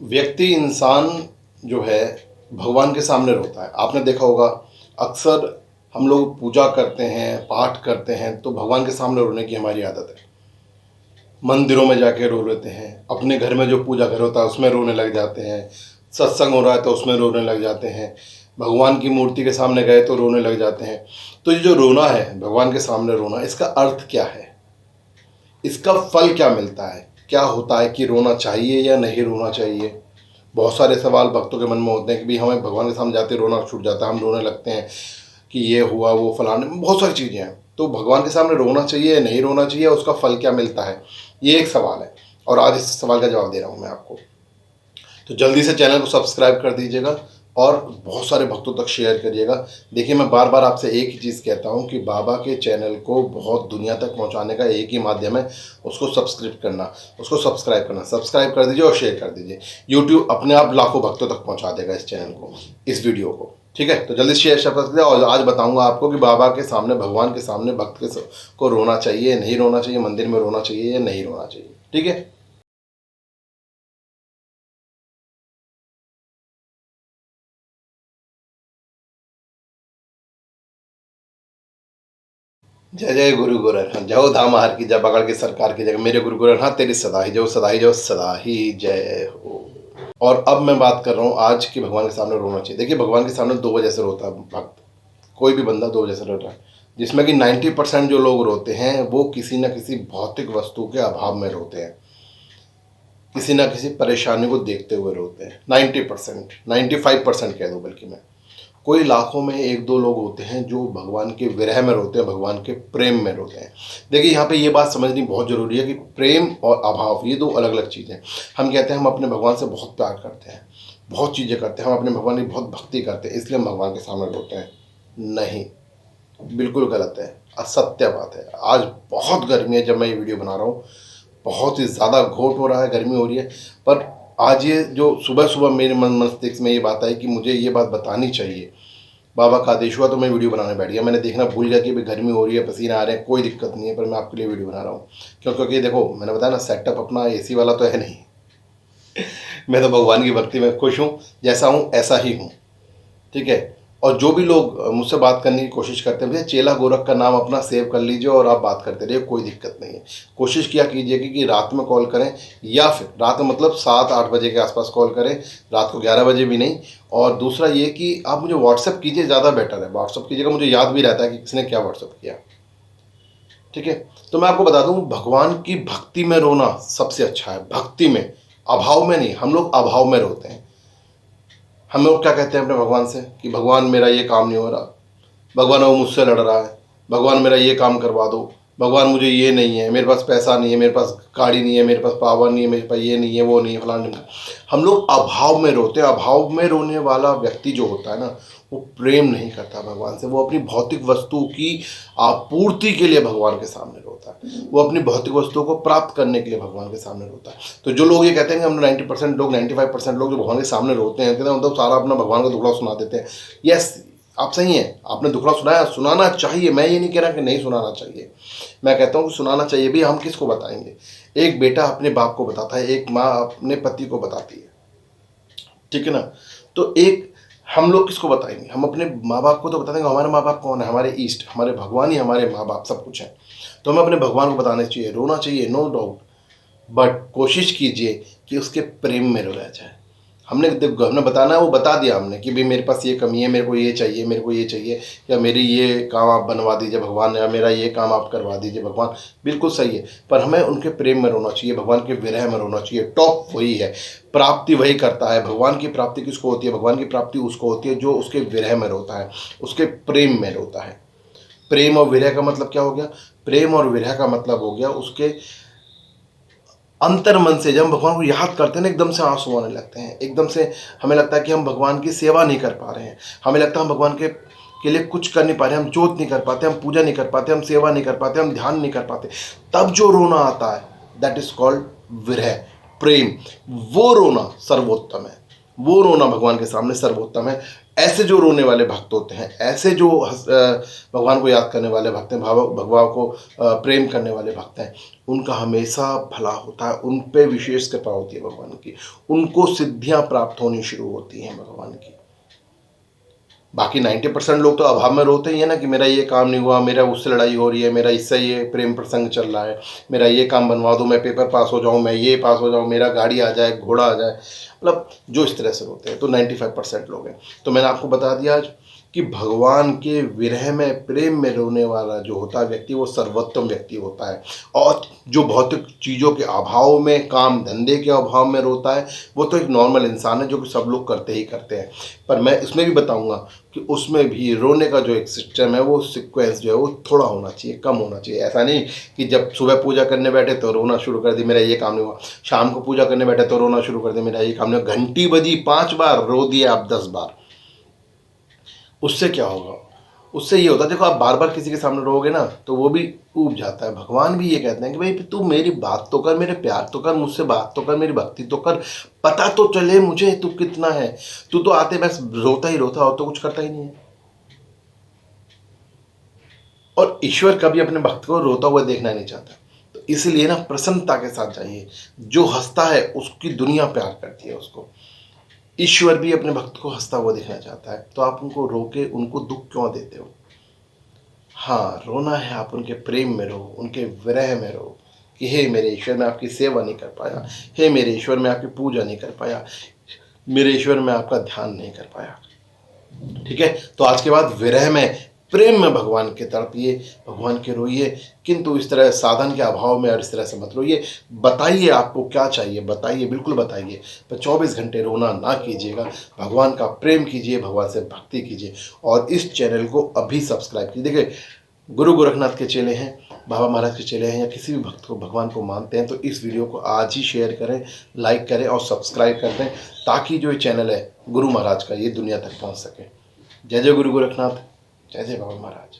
व्यक्ति इंसान जो है भगवान के सामने रोता है। आपने देखा होगा अक्सर हम लोग पूजा करते हैं, पाठ करते हैं तो भगवान के सामने रोने की हमारी आदत है। मंदिरों में जाके रो लेते हैं, अपने घर में जो पूजा घर होता है उसमें रोने लग जाते हैं, सत्संग हो रहा है तो उसमें रोने लग जाते हैं, भगवान की मूर्ति के सामने गए तो रोने लग जाते हैं। तो ये जो रोना है, भगवान के सामने रोना, इसका अर्थ क्या है? इसका फल क्या मिलता है? क्या होता है कि रोना चाहिए या नहीं रोना चाहिए? बहुत सारे सवाल भक्तों के मन में होते हैं कि भाई हमें भगवान के सामने जाते रोना छूट जाता है, हम रोने लगते हैं कि ये हुआ वो फलाने, बहुत सारी चीज़ें हैं। तो भगवान के सामने रोना चाहिए या नहीं रोना चाहिए, उसका फल क्या मिलता है, ये एक सवाल है और आज इस सवाल का जवाब दे रहा हूँ मैं आपको। तो जल्दी से चैनल को सब्सक्राइब कर दीजिएगा और बहुत सारे भक्तों तक शेयर करिएगा। देखिए, मैं बार बार आपसे एक ही चीज़ कहता हूँ कि बाबा के चैनल को बहुत दुनिया तक पहुँचाने का एक ही माध्यम है, उसको सब्सक्राइब करना। सब्सक्राइब कर दीजिए और शेयर कर दीजिए। यूट्यूब अपने आप लाखों भक्तों तक पहुँचा देगा इस चैनल को, इस वीडियो को। ठीक है, तो जल्दी शेयर कर दीजिए। और आज बताऊँगा आपको कि बाबा के सामने, भगवान के सामने भक्त को रोना चाहिए नहीं रोना चाहिए, मंदिर में रोना चाहिए या नहीं रोना चाहिए। ठीक है। जय जय गुरु गोरखनाथ, जय धाम हर की, जय बगड़ की सरकार की जगह, मेरे गुरु गोरखनाथ तेरी सदा ही जो, सदा ही जो, सदा ही जय हो। और अब मैं बात कर रहा हूँ आज कि भगवान के सामने रोना चाहिए। देखिए, भगवान के सामने दो वजह से रोता है भक्त, कोई भी बंदा दो वजह से रोता है, जिसमें कि 90% जो लोग रोते हैं वो किसी न किसी भौतिक वस्तु के अभाव में रोते हैं, किसी न किसी परेशानी को देखते हुए रोते हैं। 90%, 95% कह दो बल्कि मैं। कोई लाखों में एक दो लोग होते हैं जो भगवान के विरह में रोते हैं, भगवान के प्रेम में रोते हैं। देखिए, यहाँ पे ये बात समझनी बहुत ज़रूरी है कि प्रेम और अभाव ये दो अलग अलग चीज़ें हैं। हम कहते हैं हम अपने भगवान से बहुत प्यार करते हैं, बहुत चीज़ें करते हैं, हम अपने भगवान की बहुत भक्ति करते हैं, इसलिए हम भगवान के सामने रोते हैं। नहीं, बिल्कुल गलत है, असत्य बात है। आज बहुत गर्मी है, जब मैं ये वीडियो बना रहा हूँ बहुत ही ज़्यादा घोट हो रहा है, गर्मी हो रही है। पर आज ये जो सुबह सुबह मेरे मन मस्तिष्क में ये बात आई कि मुझे ये बात बतानी चाहिए, बाबा का आदेश हुआ तो मैं वीडियो बनाने बैठ गया। मैंने देखना भूल गया कि भाई गर्मी हो रही है, पसीना आ रहे हैं, कोई दिक्कत नहीं है, पर मैं आपके लिए वीडियो बना रहा हूँ। क्योंकि देखो, मैंने बताया ना, सेटअप अपना एसी वाला तो है नहीं। मैं तो भगवान की भक्ति में खुश हूँ, जैसा हूँ ऐसा ही हूँ। ठीक है। और जो भी लोग मुझसे बात करने की कोशिश करते हैं, भैया चेला गोरख का नाम अपना सेव कर लीजिए और आप बात करते रहिए, कोई दिक्कत नहीं है। कोशिश किया कीजिए कि रात में कॉल करें, या फिर रात में मतलब 7-8 बजे के आसपास कॉल करें, रात को 11 बजे भी नहीं। और दूसरा ये कि आप मुझे व्हाट्सअप कीजिए, ज़्यादा बेटर है। व्हाट्सअप कीजिएगा, मुझे याद भी रहता है कि किसने क्या व्हाट्सअप किया। ठीक है। तो मैं आपको बता दूं, भगवान की भक्ति में रोना सबसे अच्छा है, भक्ति में, अभाव में नहीं। हम लोग अभाव में रोते हैं। हम लोग क्या कहते हैं अपने भगवान से कि भगवान मेरा ये काम नहीं हो रहा, भगवान वो मुझसे लड़ रहा है, भगवान मेरा ये काम करवा दो, भगवान मुझे ये नहीं है, मेरे पास पैसा नहीं है, मेरे पास गाड़ी नहीं है, मेरे पास पावर नहीं है, मेरे पास ये नहीं है, वो नहीं है, फलाना नहीं है। हम लोग अभाव में रोते हैं। अभाव में रोने वाला व्यक्ति जो होता है ना, वो प्रेम नहीं करता भगवान से। वो अपनी भौतिक वस्तु की आपूर्ति के लिए भगवान के सामने रोता है, वो अपनी भौतिक वस्तुओं को प्राप्त करने के लिए भगवान के सामने रोता है। तो जो लोग ये कहते हैं कि हम 90% लोग, 95% लोग जो भगवान के सामने रोते हैं, कहते हैं मतलब सारा अपना भगवान का दुखड़ा सुना देते हैं। यस, आप सही हैं, आपने दुखड़ा सुनाया, सुनाना चाहिए। मैं ये नहीं कह रहा कि नहीं सुनाना चाहिए, मैं कहता हूँ कि सुनाना चाहिए भी। हम किसको बताएंगे? एक बेटा अपने बाप को बताता है, एक माँ अपने पति को बताती है। ठीक है ना। तो एक हम लोग किसको बताएंगे? हम अपने माँ बाप को तो बता देंगे। हमारे माँ बाप कौन है? हमारे ईष्ट, हमारे भगवान ही हमारे माँ बाप सब कुछ है। तो हमें अपने भगवान को बताना चाहिए, रोना चाहिए, नो डाउट। बट कोशिश कीजिए कि उसके प्रेम में रोया जाए। हमने बताना है, वो बता दिया हमने कि भाई मेरे पास ये कमी है, मेरे को ये चाहिए, मेरे को ये चाहिए, या मेरी ये काम आप बनवा दीजिए भगवान, या मेरा ये काम आप करवा दीजिए भगवान। बिल्कुल सही है, पर हमें उनके प्रेम में रोना चाहिए, भगवान के विरह में रोना चाहिए। टॉप वही है, प्राप्ति वही करता है। भगवान की प्राप्ति किसको होती है? भगवान की प्राप्ति उसको होती है जो उसके विरह में रोता है, उसके प्रेम में रोता है। प्रेम और विरह का मतलब क्या हो गया? प्रेम और विरह का मतलब हो गया उसके अंतर मन से। जब हम भगवान को याद करते हैं ना, एकदम से आंसू आने लगते हैं, एकदम से हमें लगता है कि हम भगवान की सेवा नहीं कर पा रहे हैं, हमें लगता है हम भगवान के लिए कुछ कर नहीं पा रहे, हम जोत नहीं कर पाते, हम पूजा नहीं कर पाते, हम सेवा नहीं कर पाते, हम ध्यान नहीं कर पाते। तब जो रोना आता है, दैट इज कॉल्ड विरह, प्रेम। वो रोना सर्वोत्तम है, वो रोना भगवान के सामने सर्वोत्तम है। ऐसे जो रोने वाले भक्त होते हैं, ऐसे जो भगवान को याद करने वाले भक्त हैं, भगवान को प्रेम करने वाले भक्त हैं, उनका हमेशा भला होता है, उन पे विशेष कृपा होती है भगवान की, उनको सिद्धियां प्राप्त होनी शुरू होती हैं भगवान की। बाकी 90% लोग तो अभाव में रोते ही है ना, कि मेरा ये काम नहीं हुआ, मेरा उससे लड़ाई हो रही है, मेरा इससे ये प्रेम प्रसंग चल रहा है, मेरा ये काम बनवा दो, मैं पेपर पास हो जाऊँ, मैं ये पास हो जाऊँ, मेरा गाड़ी आ जाए, घोड़ा आ जाए, मतलब जो इस तरह से रोते हैं, तो 95% लोग हैं। तो मैंने आपको बता दिया आज कि भगवान के विरह में, प्रेम में रोने वाला जो होता है व्यक्ति, वो सर्वोत्तम व्यक्ति होता है। और जो भौतिक चीज़ों के अभाव में, काम धंधे के अभाव में रोता है, वो तो एक नॉर्मल इंसान है, जो कि सब लोग करते ही करते हैं। पर मैं इसमें भी बताऊंगा कि उसमें भी रोने का जो एक सिस्टम है, वो सीक्वेंस जो है वो थोड़ा होना चाहिए, कम होना चाहिए। ऐसा नहीं कि जब सुबह पूजा करने बैठे तो रोना शुरू कर दी, मेरा ये काम नहीं हुआ, शाम को पूजा करने बैठे तो रोना शुरू कर दे, मेरा ये काम नहीं हुआ, घंटी बजी 5 बार, रो दिए आप 10 बार। उससे क्या होगा? उससे ये होता है, देखो आप बार बार किसी के सामने रोगे ना, तो वो भी ऊब जाता है। भगवान भी ये कहते हैं कि भाई तू मेरी बात तो कर, मेरे प्यार तो कर, मुझसे बात तो कर, मेरी भक्ति तो कर, पता तो चले मुझे तू कितना है। तू तो आते बस रोता ही रोता, और तो कुछ करता ही नहीं है। और ईश्वर कभी अपने भक्त को रोता हुआ देखना नहीं चाहता, तो इसलिए ना प्रसन्नता के साथ जाइए। जो हंसता है उसकी दुनिया प्यार करती है उसको। ईश्वर भी अपने भक्त को हंसता हुआ देखना चाहता है, तो आप उनको रोके, उनको दुख क्यों देते हो? हाँ, रोना है, आप उनके प्रेम में रो, उनके विरह में रो, कि हे मेरे ईश्वर, मैं आपकी सेवा नहीं कर पाया, हे मेरे ईश्वर, मैं आपकी पूजा नहीं कर पाया, मेरे ईश्वर, मैं आपका ध्यान नहीं कर पाया। ठीक है, तो आज के बाद विरह में, प्रेम में भगवान के तड़पिए, भगवान के रोइए, किंतु इस तरह साधन के अभाव में और इस तरह से मत रोइए। बताइए आपको क्या चाहिए, बताइए, बिल्कुल बताइए, पर 24 घंटे रोना ना कीजिएगा। भगवान का प्रेम कीजिए, भगवान से भक्ति कीजिए, और इस चैनल को अभी सब्सक्राइब कीजिए। देखिए, गुरु गोरखनाथ के चेले हैं, बाबा महाराज के चेले हैं, या किसी भी भक्त को, भगवान को मानते हैं, तो इस वीडियो को आज ही शेयर करें, लाइक करें और सब्सक्राइब कर दें, ताकि जो ये चैनल है गुरु महाराज का, ये दुनिया तक पहुंच सके। जय जय गुरु गोरखनाथ, जय जय बाबा महाराज।